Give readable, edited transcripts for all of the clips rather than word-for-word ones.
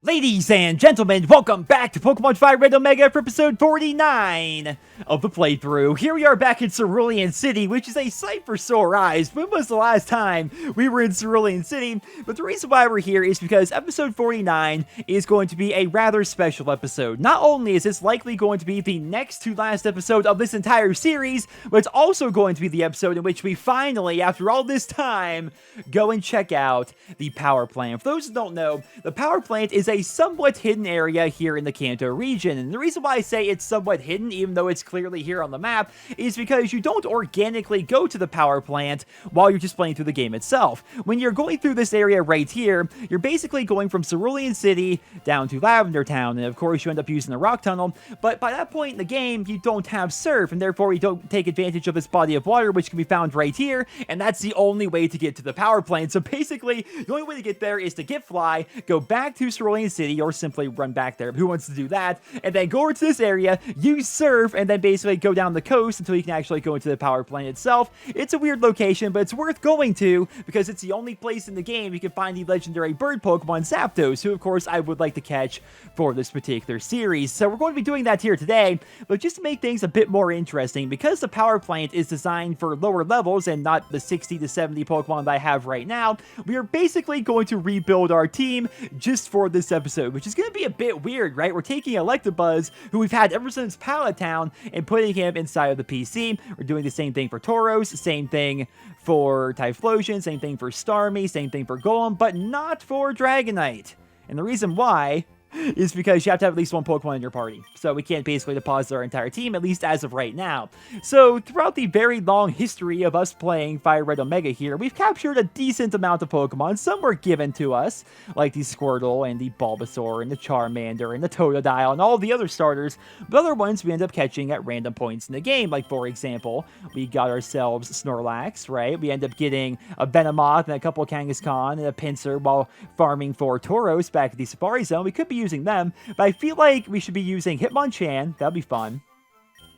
Ladies and gentlemen, welcome back to Pokemon Fire Red Omega for episode 49 of the playthrough. Here we are back in Cerulean City, which is a sight for sore eyes. When was the last time we were in Cerulean City? But the reason why we're here is because episode 49 is going to be a rather special episode. Not only is this likely going to be the next to last episode of this entire series, but it's also going to be the episode in which we finally, after all this time, go and check out the Power Plant. For those who don't know, the Power Plant is a somewhat hidden area here in the Kanto region, and the reason why I say it's somewhat hidden, even though it's clearly here on the map, is because you don't organically go to the Power Plant while you're just playing through the game itself. When you're going through this area right here, you're basically going from Cerulean City down to Lavender Town, and of course you end up using the Rock Tunnel, but by that point in the game, you don't have Surf, and therefore you don't take advantage of this body of water, which can be found right here, and that's the only way to get to the Power Plant. So basically, the only way to get there is to get Fly, go back to Cerulean City, or simply run back there. Who wants to do that? And then go over to this area, use Surf, and then basically go down the coast until you can actually go into the Power Plant itself. It's a weird location, but it's worth going to because it's the only place in the game you can find the legendary bird Pokemon Zapdos, who of course I would like to catch for this particular series. So we're going to be doing that here today, but just to make things a bit more interesting, because the Power Plant is designed for lower levels and not the 60 to 70 Pokemon that I have right now, we are basically going to rebuild our team just for this episode, which is going to be a bit weird, right? We're taking Electabuzz, who we've had ever since Pallet Town, and putting him inside of the PC. We're doing the same thing for Tauros, same thing for Typhlosion, same thing for Starmie, same thing for Golem, but not for Dragonite. And the reason why is because you have to have at least one Pokemon in your party. So we can't basically deposit our entire team, at least as of right now. So throughout the very long history of us playing Fire Red Omega here, we've captured a decent amount of Pokemon. Some were given to us, like the Squirtle and the Bulbasaur and the Charmander and the Totodile and all the other starters. But other ones we end up catching at random points in the game. Like, for example, we got ourselves Snorlax, right? We end up getting a Venomoth and a couple of Kangaskhan and a Pinsir while farming for Tauros back at the Safari Zone. We could be using them, but I feel like we should be using Hitmonchan. That'd be fun.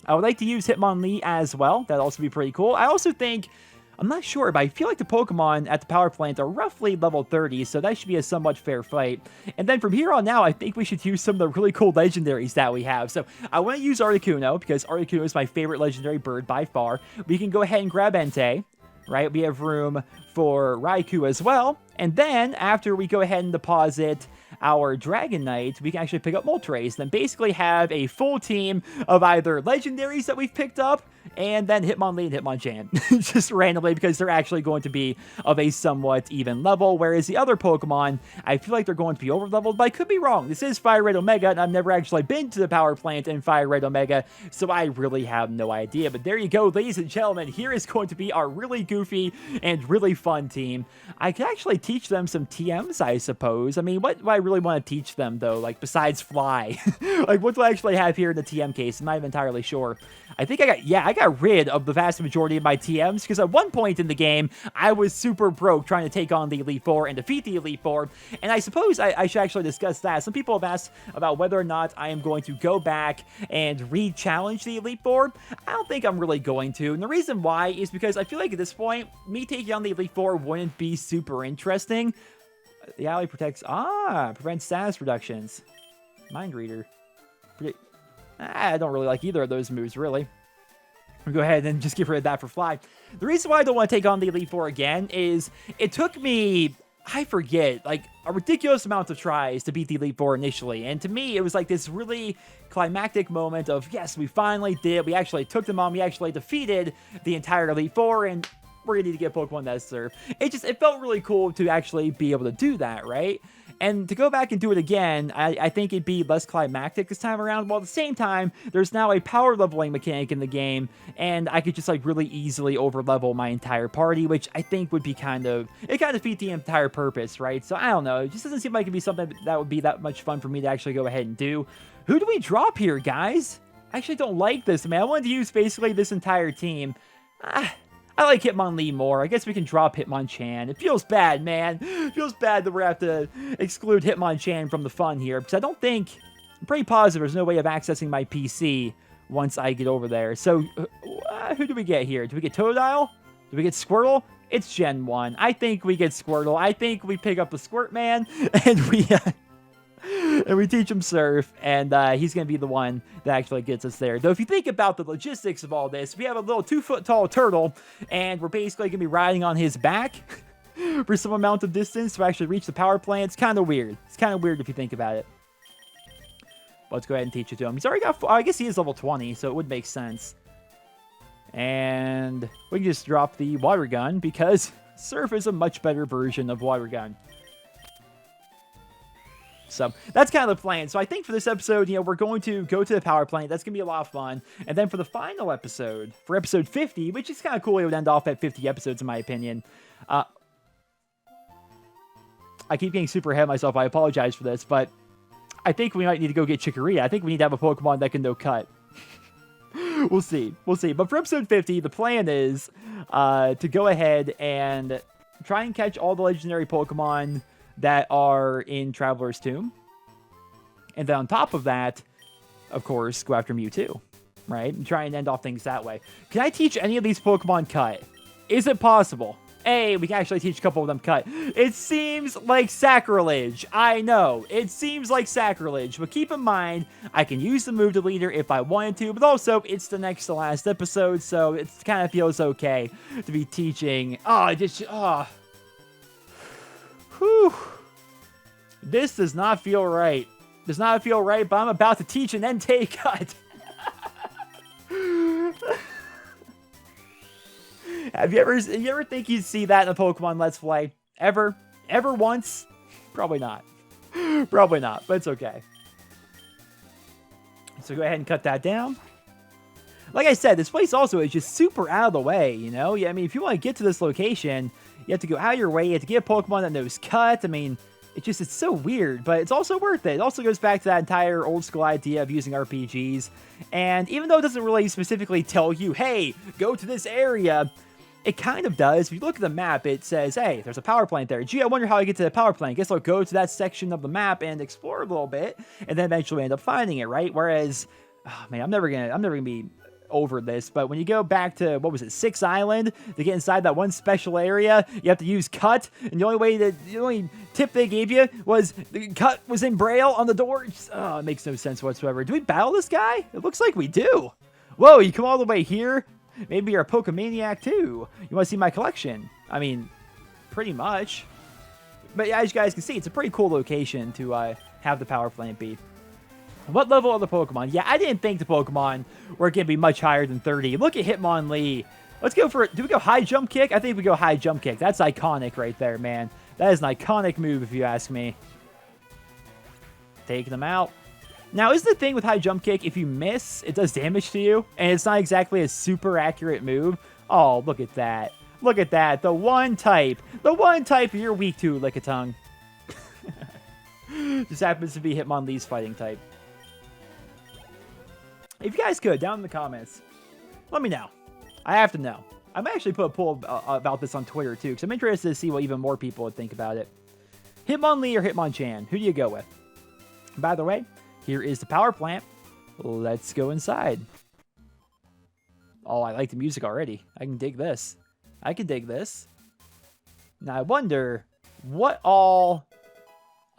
I would like to use Hitmonlee as well. That'd also be pretty cool. I also think, I'm not sure, but I feel like the Pokemon at the Power Plant are roughly level 30, so that should be a somewhat fair fight. And then from here on out, I think we should use some of the really cool legendaries that we have. So I want to use Articuno, because Articuno is my favorite legendary bird by far. We can go ahead and grab Entei, right? We have room for Raikou as well. And then, after we go ahead and deposit our Dragonite, we can actually pick up Moltres, then basically have a full team of either legendaries that we've picked up, and then Hitmonlee and Hitmonchan, just randomly, because they're actually going to be of a somewhat even level, whereas the other Pokemon, I feel like they're going to be over-leveled, but I could be wrong. This is Fire Red Omega, and I've never actually been to the Power Plant in Fire Red Omega, so I really have no idea. But there you go, ladies and gentlemen, here is going to be our really goofy and really fun team. I could actually teach them some TMs, I suppose. I mean, what do I really want to teach them, though? Like, besides Fly? Like, what do I actually have here in the TM case? I'm not even entirely sure. I think I got rid of the vast majority of my TMs, because at one point in the game, I was super broke trying to take on the Elite Four and defeat the Elite Four, and I suppose I should actually discuss that. Some people have asked about whether or not I am going to go back and re-challenge the Elite Four. I don't think I'm really going to, and the reason why is because I feel like at this point, me taking on the Elite Four wouldn't be super interesting. The ally prevents status reductions. Mind Reader. I don't really like either of those moves, really. We'll go ahead and just get rid of that for Fly. The reason why I don't want to take on the Elite Four again is it took me, I forget, like a ridiculous amount of tries to beat the Elite Four initially. And to me, it was like this really climactic moment of, yes, we finally did it. We actually took them on. We actually defeated the entire Elite Four, and we're going to need to get Pokemon that serve. It felt really cool to actually be able to do that, right? And to go back and do it again, I think it'd be less climactic this time around, while at the same time, there's now a power leveling mechanic in the game, and I could just like really easily over-level my entire party, which I think would be kind of defeat the entire purpose, right? So I don't know, it just doesn't seem like it'd be something that would be that much fun for me to actually go ahead and do. Who do we drop here, guys? I actually don't like this, man. I wanted to use basically this entire team. I like Hitmonlee more. I guess we can drop Hitmonchan. It feels bad, man. It feels bad that we're going to have to exclude Hitmonchan from the fun here, because I don't think, I'm pretty positive there's no way of accessing my PC once I get over there. So, who do we get here? Do we get Totodile? Do we get Squirtle? It's Gen 1. I think we get Squirtle. I think we pick up the Squirt Man, and we and we teach him Surf, and he's going to be the one that actually gets us there. Though if you think about the logistics of all this, we have a little 2-foot-tall turtle, and we're basically going to be riding on his back for some amount of distance to actually reach the power plant. It's kind of weird. It's kind of weird if you think about it. But let's go ahead and teach it to him. He's already got, I guess he is level 20, so it would make sense. And we can just drop the water gun because Surf is a much better version of water gun. So that's kind of the plan. So I think for this episode, you know, we're going to go to the power plant. That's going to be a lot of fun. And then for the final episode, for episode 50, which is kind of cool, it would end off at 50 episodes in my opinion. I keep getting super ahead of myself. I apologize for this, but I think we might need to go get Chikorita. I think we need to have a Pokemon that can no cut. We'll see. We'll see. But for episode 50, the plan is to go ahead and try and catch all the legendary Pokemon that are in Traveler's Tomb. And then on top of that, of course, go after Mewtwo, right? And try and end off things that way. Can I teach any of these Pokemon cut? Is it possible? Hey, we can actually teach a couple of them cut. It seems like sacrilege. I know. It seems like sacrilege. But keep in mind, I can use the move deleter if I wanted to. But also, it's the next to last episode. So it kind of feels okay to be teaching. Whew. This does not feel right. Does not feel right, but I'm about to teach an Entei cut. Have you ever think you'd see that in a Pokemon Let's Play? Ever? Ever once? Probably not. Probably not, but it's okay. So go ahead and cut that down. Like I said, this place also is just super out of the way, you know? Yeah, I mean, if you want to get to this location, you have to go out of your way. You have to get a Pokemon that knows cut. I mean, it's so weird, but it's also worth it. It also goes back to that entire old school idea of using RPGs. And even though it doesn't really specifically tell you, hey, go to this area, it kind of does. If you look at the map, it says, hey, there's a power plant there. Gee, I wonder how I get to the power plant. Guess I'll go to that section of the map and explore a little bit, and then eventually end up finding it, right? Whereas, oh man, I'm never gonna be over this, but when you go back to, what was it, 6 Island, to get inside that one special area, you have to use cut, and the only tip they gave you was the cut was in Braille on the door. It makes no sense whatsoever. Do we battle this guy? It looks like we do. Whoa, you come all the way here? Maybe you're a Pokemaniac too. You want to see my collection? I mean, pretty much. But as you guys can see, it's a pretty cool location to have the power plant be. What level are the Pokemon? Yeah, I didn't think the Pokemon were going to be much higher than 30. Look at Hitmonlee. Let's go for it. Do we go high jump kick? I think we go high jump kick. That's iconic right there, man. That is an iconic move if you ask me. Taking them out. Now, is the thing with high jump kick, if you miss, it does damage to you, and it's not exactly a super accurate move. Oh, look at that. Look at that. The one type you're weak to, Lickitung. Just happens to be Hitmonlee's fighting type. If you guys could, down in the comments, let me know. I have to know. I might actually put a poll about this on Twitter, too, because I'm interested to see what even more people would think about it. Hitmonlee or Hitmonchan? Who do you go with? By the way, here is the power plant. Let's go inside. Oh, I like the music already. I can dig this. I can dig this. Now, I wonder what all...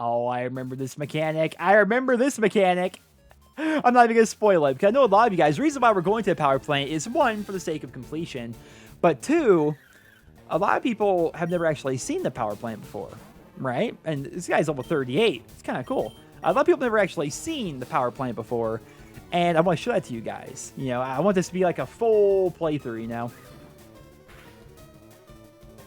Oh, I remember this mechanic. I remember this mechanic. I'm not even going to spoil it, because I know a lot of you guys, the reason why we're going to the power plant is, one, for the sake of completion, but two, a lot of people have never actually seen the power plant before, right? And this guy's level 38. It's kind of cool. A lot of people have never actually seen the power plant before, and I want to show that to you guys. You know, I want this to be like a full playthrough, you know?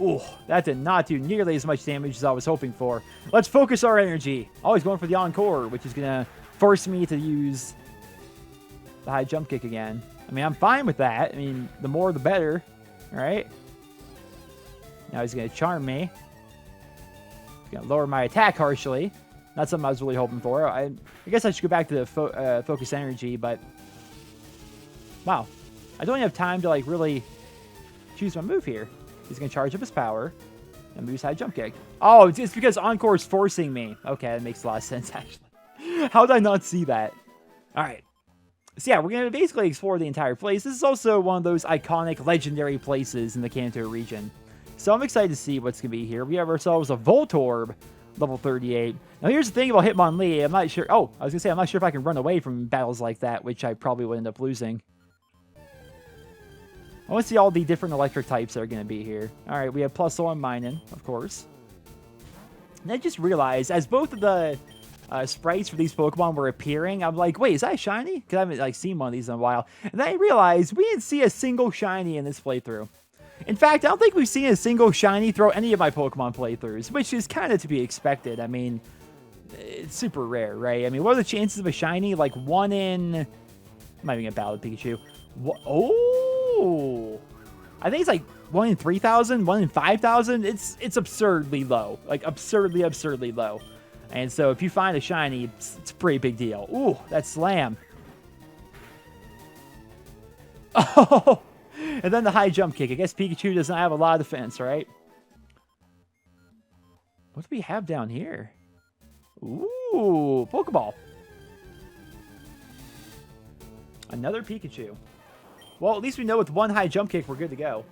Ooh, that did not do nearly as much damage as I was hoping for. Let's focus our energy. Always going for the Encore, which is going to force me to use the high jump kick again. I mean, I'm fine with that. I mean, the more the better, right? Now he's going to charm me. He's going to lower my attack harshly. Not something I was really hoping for. I guess I should go back to the focus energy, but... Wow. I don't even have time to, like, really choose my move here. He's going to charge up his power and move his high jump kick. Oh, it's because Encore is forcing me. Okay, that makes a lot of sense, actually. How did I not see that? All right. So, yeah, we're going to basically explore the entire place. This is also one of those iconic, legendary places in the Kanto region. So I'm excited to see what's going to be here. We have ourselves a Voltorb. level 38. Now, here's the thing about Hitmonlee. I'm not sure. Oh, I was going to say, I'm not sure if I can run away from battles like that, which I probably would end up losing. I want to see all the different electric types that are going to be here. All right, we have +1 Minun, of course. And I just realized, as both of the sprites for these Pokemon were appearing, I'm like, wait, is that a shiny? Because I haven't like seen one of these in a while. And then I realized we didn't see a single shiny in this playthrough. In fact, I don't think we've seen a single shiny throughout any of my Pokemon playthroughs, which is kind of to be expected. I mean, it's super rare, right? I mean, what are the chances of a shiny? Like 1 in... I'm not even going to battle with Pikachu. Oh! I think it's like 1 in 3,000, 1 in 5,000. It's absurdly low. Like, absurdly low. And so if you find a shiny, it's a pretty big deal. Ooh, that slam. Oh! And then the high jump kick. I guess Pikachu does not have a lot of defense, right? What do we have down here? Ooh, Pokeball. Another Pikachu. Well, at least we know with 1 high jump kick, we're good to go.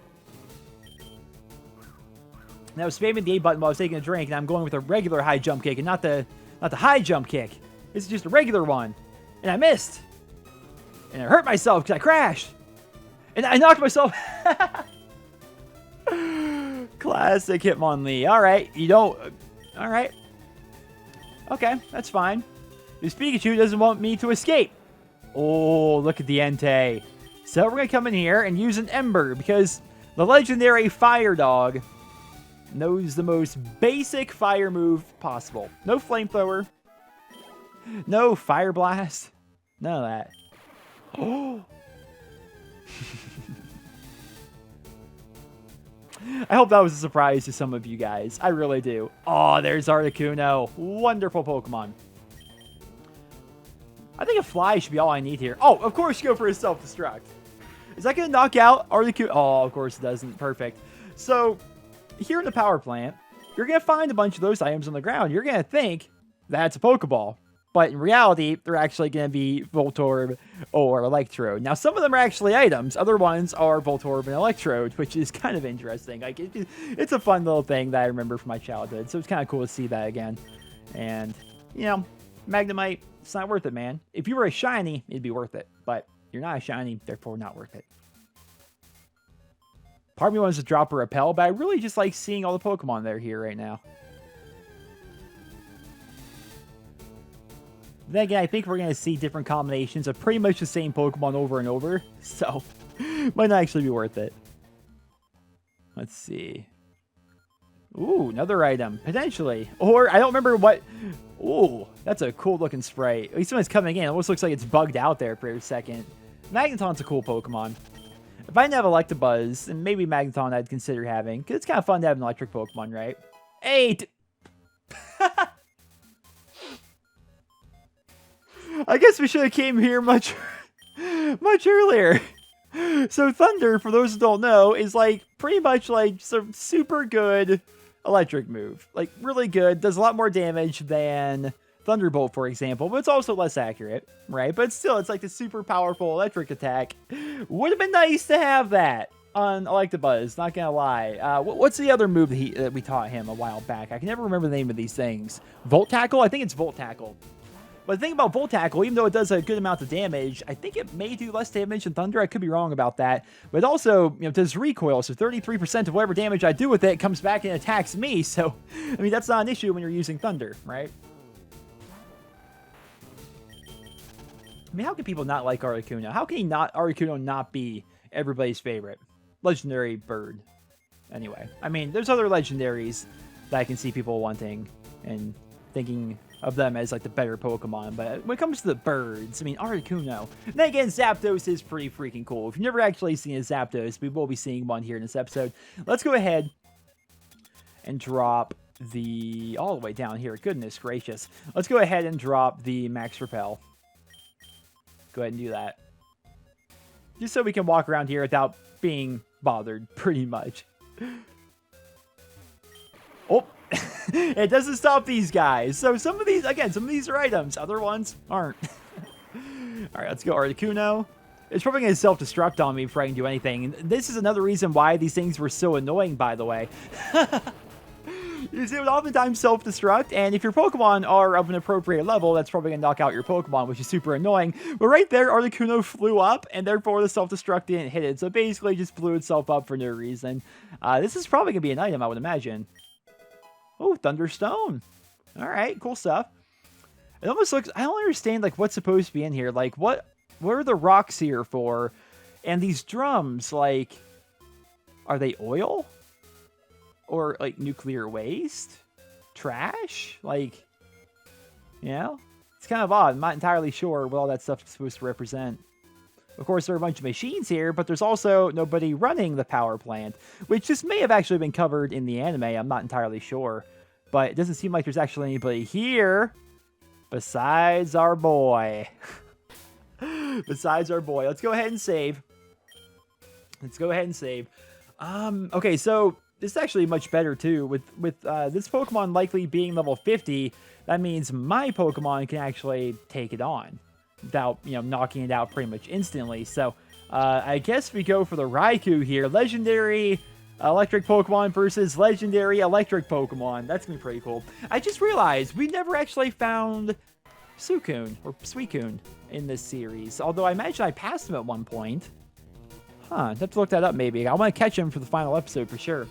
And I was spamming the A button while I was taking a drink, and I'm going with a regular high jump kick, and not the high jump kick. This is just a regular one. And I missed. And I hurt myself because I crashed. And I knocked myself. Classic Hitmonlee. All right, you don't. All right. Okay, that's fine. This Pikachu doesn't want me to escape. Oh, look at the Entei. So we're going to come in here and use an Ember because the legendary Fire Dog knows the most basic fire move possible. No Flamethrower. No Fire Blast. None of that. Oh. I hope that was a surprise to some of you guys. I really do. Oh, there's Articuno. Wonderful Pokemon. I think a fly should be all I need here. Oh, of course you go for a self-destruct. Is that going to knock out Articuno? Oh, of course it doesn't. Perfect. So, here in the power plant, you're going to find a bunch of those items on the ground. You're going to think that's a Pokeball. But in reality, they're actually going to be Voltorb or Electrode. Now, some of them are actually items. Other ones are Voltorb and Electrode, which is kind of interesting. Like, it's a fun little thing that I remember from my childhood. So it's kind of cool to see that again. And, you know, Magnemite, it's not worth it, man. If you were a shiny, it'd be worth it. But you're not a shiny, therefore not worth it. Part of me wants to drop a Repel, but I really just like seeing all the Pokemon that are here right now. Then again, I think we're going to see different combinations of pretty much the same Pokemon over and over. So, might not actually be worth it. Let's see. Ooh, another item. Potentially. Or, I don't remember what... Ooh, that's a cool looking sprite. At least when it's coming in, it almost looks like it's bugged out there for a second. Magneton's a cool Pokemon. If I didn't have Electabuzz, then maybe Magneton I'd consider having. Because it's kind of fun to have an electric Pokemon, right? Hey! I guess we should have came here much earlier. So Thunder, for those who don't know, is like pretty much like some super good electric move. Like really good, does a lot more damage than Thunderbolt, for example, but it's also less accurate, right? But still, it's like the super powerful electric attack. Would have been nice to have that on Electabuzz, not gonna lie. What's the other move that we taught him a while back? I can never remember the name of these things. Volt Tackle? I think it's Volt Tackle. But the thing about Volt Tackle, even though it does a good amount of damage, I think it may do less damage than Thunder. I could be wrong about that. But it also, you know, does recoil. So 33% of whatever damage I do with it comes back and attacks me. So, I mean, that's not an issue when you're using Thunder, right? I mean, how can people not like Articuno? How can Articuno not be everybody's favorite legendary bird? Anyway, I mean, there's other legendaries that I can see people wanting and thinking of them as like the better Pokemon, but when it comes to the birds, I mean, Articuno. And then again, Zapdos is pretty freaking cool. If you've never actually seen a Zapdos, we will be seeing one here in this episode. Let's go ahead and drop the all the way down here. Goodness gracious. Let's go ahead and drop the Max Repel. Go ahead and do that. Just so we can walk around here without being bothered, pretty much. Oh, it doesn't stop these guys. So some of these, again, some of these are items. Other ones aren't. All right, let's go Articuno. It's probably going to self-destruct on me before I can do anything. And this is another reason why these things were so annoying, by the way. is it would oftentimes self-destruct, and if your Pokemon are of an appropriate level, that's probably going to knock out your Pokemon, which is super annoying. But right there, Articuno flew up, and therefore the self-destruct didn't hit it, so basically just blew itself up for no reason. This is probably going to be an item, I would imagine. Oh, Thunderstone. All right, cool stuff. It almost looks... I don't understand, like, what's supposed to be in here. Like, what are the rocks here for? And these drums, like... Are they oil? Or, like, nuclear waste? Trash? Like, you know? It's kind of odd. I'm not entirely sure what all that stuff is supposed to represent. Of course, there are a bunch of machines here, but there's also nobody running the power plant, which this may have actually been covered in the anime. I'm not entirely sure. But it doesn't seem like there's actually anybody here besides our boy. Besides our boy. Let's go ahead and save. Let's go ahead and save. Okay, so this is actually much better too. With this Pokemon likely being level 50, that means my Pokemon can actually take it on without, you know, knocking it out pretty much instantly. So I guess we go for the Raikou here. Legendary electric Pokemon versus legendary electric Pokemon. That's gonna be pretty cool. I just realized we never actually found Suicune or Suicune in this series. Although I imagine I passed him at one point. Huh, I'd have to look that up maybe. I want to catch him for the final episode for sure.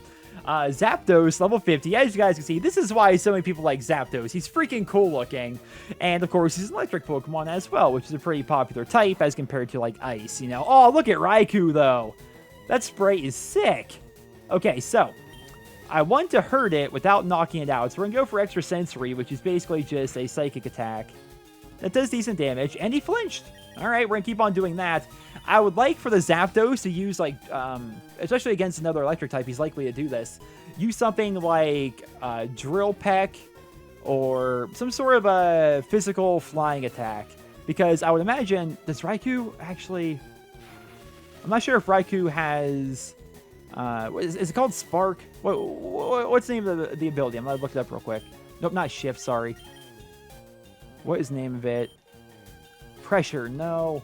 Zapdos, level 50. As you guys can see, this is why so many people like Zapdos. He's freaking cool looking. And, of course, he's an electric Pokemon as well, which is a pretty popular type as compared to, like, Ice, you know? Oh, look at Raikou, though. That spray is sick. Okay, so I want to hurt it without knocking it out. So we're going to go for Extra Sensory, which is basically just a psychic attack. That does decent damage, and he flinched. All right, we're going to keep on doing that. I would like for the Zapdos to use, like, especially against another electric type, he's likely to do this. Use something like Drill Peck or some sort of a physical flying attack. Because I would imagine, does Raikou actually... I'm not sure if Raikou has... is it called Spark? What's the name of the ability? I'm going to look it up real quick. Nope, not Shift, sorry. What is the name of it? Pressure, no.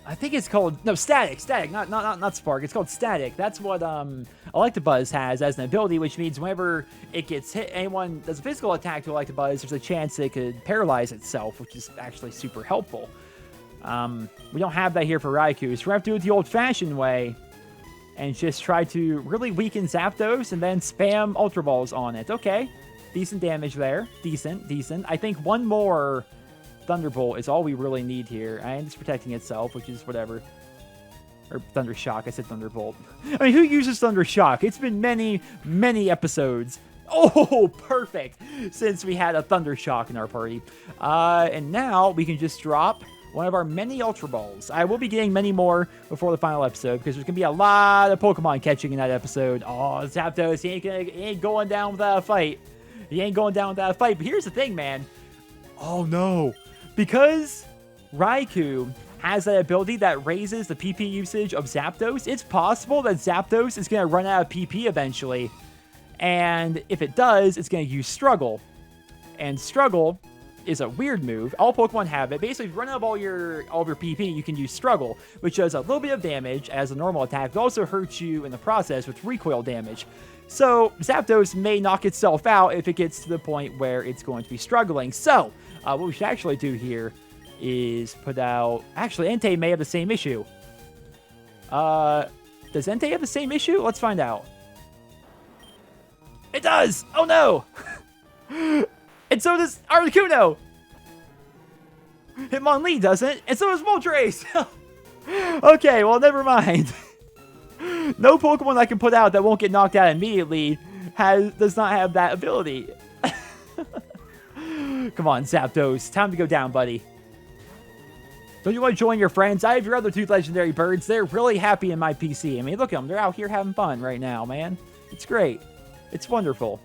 I think it's called... No, Static, not Spark. It's called Static. That's what Electabuzz has as an ability, which means whenever it gets hit, anyone does a physical attack to Electabuzz, there's a chance it could paralyze itself, which is actually super helpful. We don't have that here for Raikou, so we're going to have to do it the old-fashioned way and just try to really weaken Zapdos and then spam Ultra Balls on it. Okay, decent damage there. Decent. I think one more Thunderbolt is all we really need here, and it's protecting itself, which is whatever. Or Thunder Shock, I said Thunderbolt. I mean, who uses Thunder Shock? It's been many, many episodes. Oh, perfect! Since we had a Thunder Shock in our party. And now we can just drop one of our many Ultra Balls. I will be getting many more before the final episode, because there's going to be a lot of Pokemon catching in that episode. Oh, Zapdos, he ain't going down without a fight. He ain't going down without a fight. But here's the thing, man. Oh, no. Because Raikou has that ability that raises the PP usage of Zapdos, it's possible that Zapdos is going to run out of PP eventually. And if it does, it's going to use Struggle. And Struggle is a weird move. All Pokemon have it. Basically, if you run out of all of your PP, you can use Struggle, which does a little bit of damage as a normal attack, but also hurts you in the process with recoil damage. So Zapdos may knock itself out if it gets to the point where it's going to be struggling. So what we should actually do here is put out... Actually, Entei may have the same issue. Does Entei have the same issue? Let's find out. It does! Oh no! And so does Articuno! Hitmonlee doesn't, and so does Moltres! Okay, well, never mind. No Pokemon I can put out that won't get knocked out immediately does not have that ability. Come on, Zapdos. Time to go down, buddy. Don't you want to join your friends? I have your other two legendary birds. They're really happy in my PC. I mean, look at them. They're out here having fun right now, man. It's great. It's wonderful.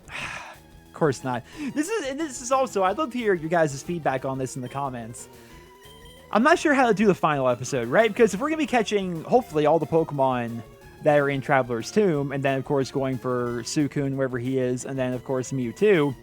Of course not. This is also... I'd love to hear your guys' feedback on this in the comments. I'm not sure how to do the final episode, right? Because if we're going to be catching, hopefully, all the Pokemon that are in Traveler's Tomb, and then, of course, going for Suicune, wherever he is, and then, of course, Mewtwo,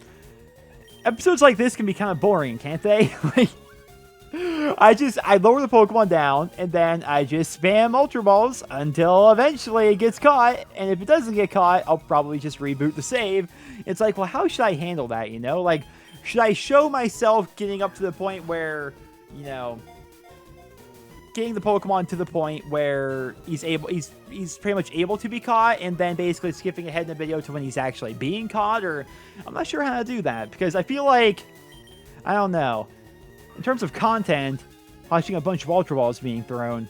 episodes like this can be kind of boring, can't they? Like, I lower the Pokemon down, and then I just spam Ultra Balls until eventually it gets caught. And if it doesn't get caught, I'll probably just reboot the save. It's like, well, how should I handle that, you know? Like, should I show myself getting up to the point where, you know, getting the Pokemon to the point where he's pretty much able to be caught, and then basically skipping ahead in the video to when he's actually being caught? Or I'm not sure how to do that, because I feel like, I don't know, in terms of content, watching a bunch of Ultra Balls being thrown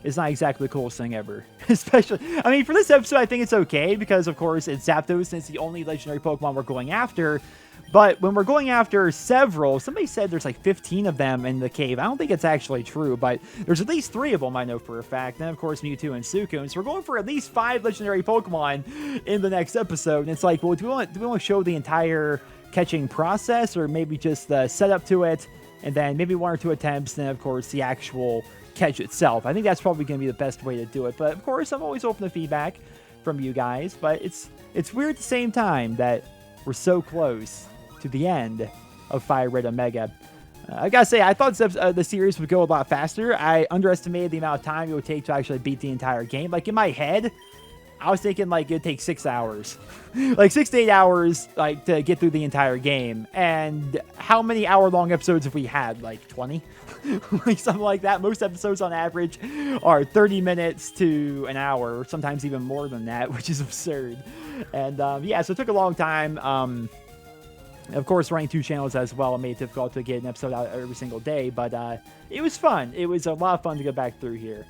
is not exactly the coolest thing ever. Especially, I mean, for this episode, I think it's okay, because of course it's Zapdos, and it's the only legendary Pokemon we're going after. But when we're going after several, somebody said there's like 15 of them in the cave. I don't think it's actually true, but there's at least 3 of them I know for a fact. And of course, Mewtwo and Suicune. So we're going for at least 5 legendary Pokemon in the next episode. And it's like, well, do we want to show the entire catching process, or maybe just the setup to it, and then maybe 1 or 2 attempts, and then of course the actual catch itself? I think that's probably going to be the best way to do it. But of course, I'm always open to feedback from you guys. But it's weird at the same time that we're so close to the end of Fire Red Omega. I gotta say, I thought the series would go a lot faster. I underestimated the amount of time it would take to actually beat the entire game. Like, in my head, I was thinking, like, it'd take 6 hours. Like, 6 to 8 hours, like, to get through the entire game. And how many hour-long episodes have we had? Like, 20? Like, something like that. Most episodes, on average, are 30 minutes to an hour, sometimes even more than that, which is absurd. And, yeah, so it took a long time. Of course, running 2 channels as well, it made it difficult to get an episode out every single day, but it was fun. It was a lot of fun to go back through here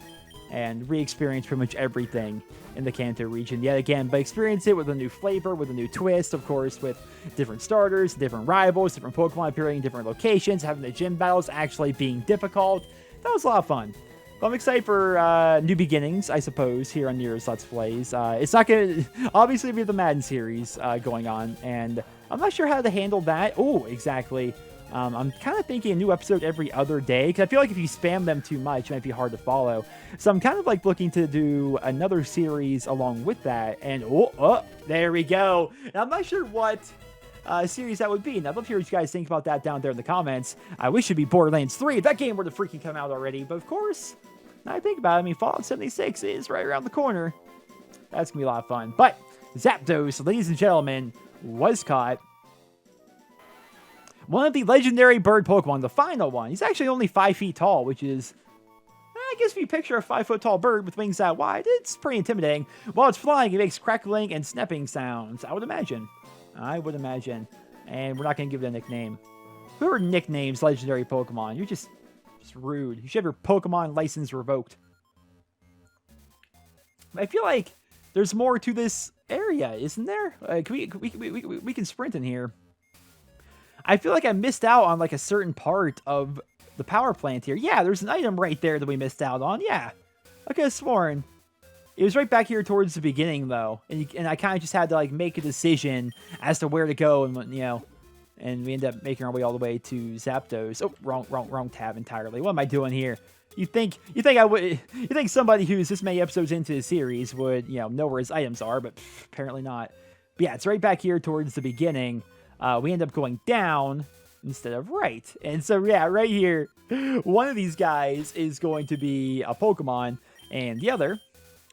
and re-experience pretty much everything in the Kanto region yet again, but experience it with a new flavor, with a new twist, of course, with different starters, different rivals, different Pokemon appearing in different locations, having the gym battles actually being difficult. That was a lot of fun. But I'm excited for new beginnings, I suppose, here on Nero's Let's Plays. It's not going to, obviously, be the Madden series going on, and I'm not sure how to handle that. Oh, exactly. I'm kind of thinking a new episode every other day, because I feel like if you spam them too much, it might be hard to follow. So I'm kind of like looking to do another series along with that, and oh, there we go. And I'm not sure what series that would be, and I'd love to hear what you guys think about that down there in the comments. I wish it'd be Borderlands 3, if that game were to freaking come out already, but of course, now I think about it, I mean, Fallout 76 is right around the corner. That's gonna be a lot of fun. But Zapdos, ladies and gentlemen, was caught. One of the legendary bird Pokemon, the final one. He's actually only 5 feet tall, which is, I guess if you picture a 5-foot-tall bird with wings that wide, it's pretty intimidating. While it's flying, it makes crackling and snapping sounds, I would imagine. And we're not going to give it a nickname. Who are nicknames legendary Pokemon? You're just rude. You should have your Pokemon license revoked. I feel like there's more to this area, isn't there? We can sprint in here. I feel like I missed out on like a certain part of the power plant here. Yeah, there's an item right there that we missed out on. Yeah, I could have sworn. It was right back here towards the beginning, though. And I kind of just had to like make a decision as to where to go, and you know, and we ended up making our way all the way to Zapdos. Oh, wrong tab entirely. What am I doing here? You think somebody who's this many episodes into the series would, you know where his items are, but apparently not. But yeah, it's right back here towards the beginning. We end up going down instead of right. And so, yeah, right here, one of these guys is going to be a Pokemon, and the other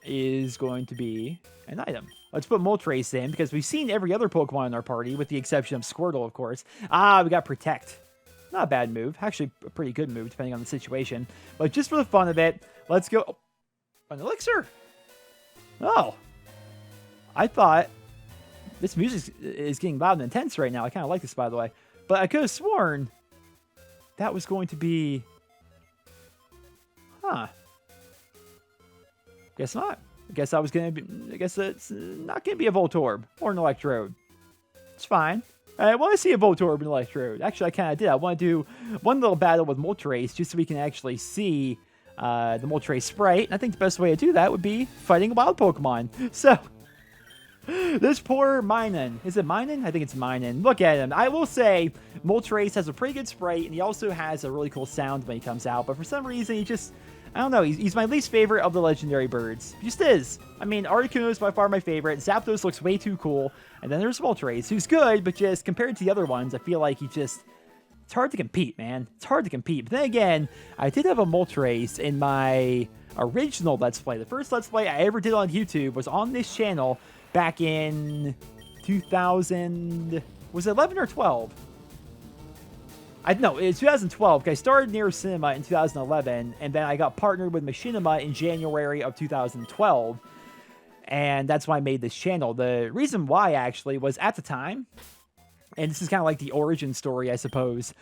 is going to be an item. Let's put Moltres in, because we've seen every other Pokemon in our party, with the exception of Squirtle, of course. We got Protect. Not a bad move. Actually, a pretty good move, depending on the situation. But just for the fun of it, let's go... Oh, an Elixir! Oh. I thought... This music is getting loud and intense right now. I kind of like this, by the way. But I could have sworn that was going to be... Huh. Guess not. I guess I was going to be... I guess it's not going to be a Voltorb or an Electrode. It's fine. I want to see a Voltorb and Electrode. Actually, I kind of did. I want to do one little battle with Moltres, just so we can actually see the Moltres sprite. And I think the best way to do that would be fighting a wild Pokemon. So... This poor Minun. Is it Minun? I think it's Minun. Look at him. I will say, Moltres has a pretty good sprite, and he also has a really cool sound when he comes out. But for some reason, he just... I don't know. He's my least favorite of the legendary birds. He just is. I mean, Articuno is by far my favorite. Zapdos looks way too cool. And then there's Moltres, who's good, but just compared to the other ones, I feel like he just It's hard to compete, man. It's hard to compete. But then again, I did have a Moltres in my original Let's Play. The first Let's Play I ever did on YouTube was on this channel back in 2000... Was it 11 or 12? No, it's 2012. I started Near Cinema in 2011, and then I got partnered with Machinima in January of 2012. And that's why I made this channel. The reason why, actually, was at the time... And this is kind of like the origin story, I suppose,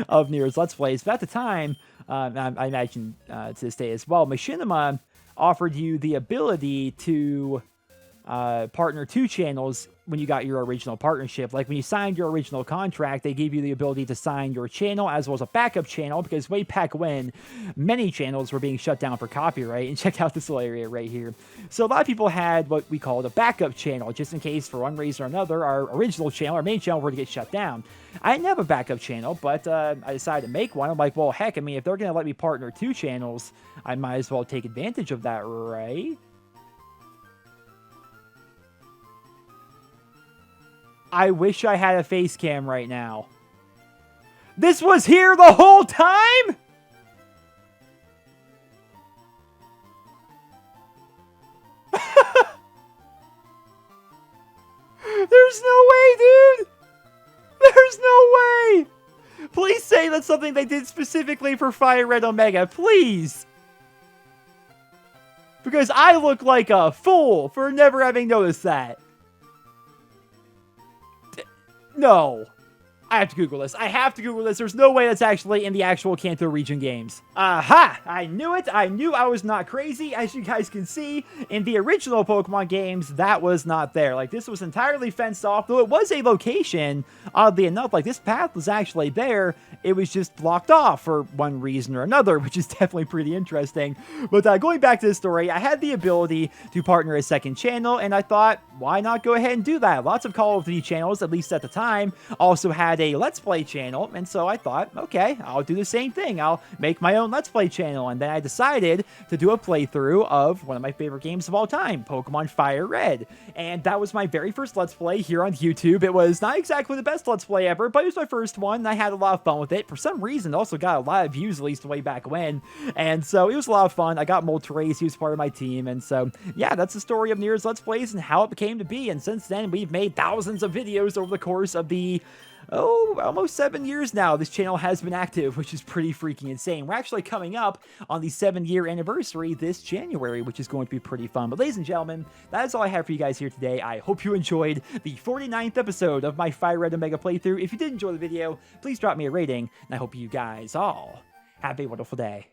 of Nier's Let's Plays. But at the time, I imagine to this day as well, Machinima offered you the ability to partner 2 channels when you got your original partnership. Like when you signed your original contract, they gave you the ability to sign your channel as well as a backup channel, because way back when, many channels were being shut down for copyright. And check out this little area right here. So a lot of people had what we called a backup channel, just in case for one reason or another, our original channel, our main channel, were to get shut down. I didn't have a backup channel, but I decided to make one. I'm like, well, heck, I mean, if they're going to let me partner 2 channels, I might as well take advantage of that, right? I wish I had a face cam right now. This was here the whole time? There's no way, dude. There's no way. Please say that's something they did specifically for Fire Red Omega, please. Because I look like a fool for never having noticed that. No. I have to Google this. I have to Google this. There's no way that's actually in the actual Kanto region games. Aha! I knew it. I knew I was not crazy. As you guys can see, in the original Pokemon games, that was not there. Like, this was entirely fenced off, though it was a location, oddly enough. Like, this path was actually there. It was just blocked off for one reason or another, which is definitely pretty interesting. But going back to the story, I had the ability to partner a second channel, and I thought, why not go ahead and do that? Lots of Call of Duty channels, at least at the time, also had a Let's Play channel, and so I thought, okay, I'll do the same thing. I'll make my own Let's Play channel, and then I decided to do a playthrough of one of my favorite games of all time, Pokemon Fire Red, and that was my very first Let's Play here on YouTube. It was not exactly the best Let's Play ever, but it was my first one, and I had a lot of fun with it. For some reason, it also got a lot of views, at least way back when, and so it was a lot of fun. I got Moltres, he was part of my team, and so, yeah, that's the story of Nier's Let's Plays and how it became to be, and since then, we've made thousands of videos over the course of the almost 7 years now this channel has been active, which is pretty freaking insane. We're actually coming up on the 7-year anniversary this January, which is going to be pretty fun. But ladies and gentlemen, that is all I have for you guys here today. I hope you enjoyed the 49th episode of my Fire Red Omega playthrough. If you did enjoy the video, please drop me a rating, and I hope you guys all have a wonderful day.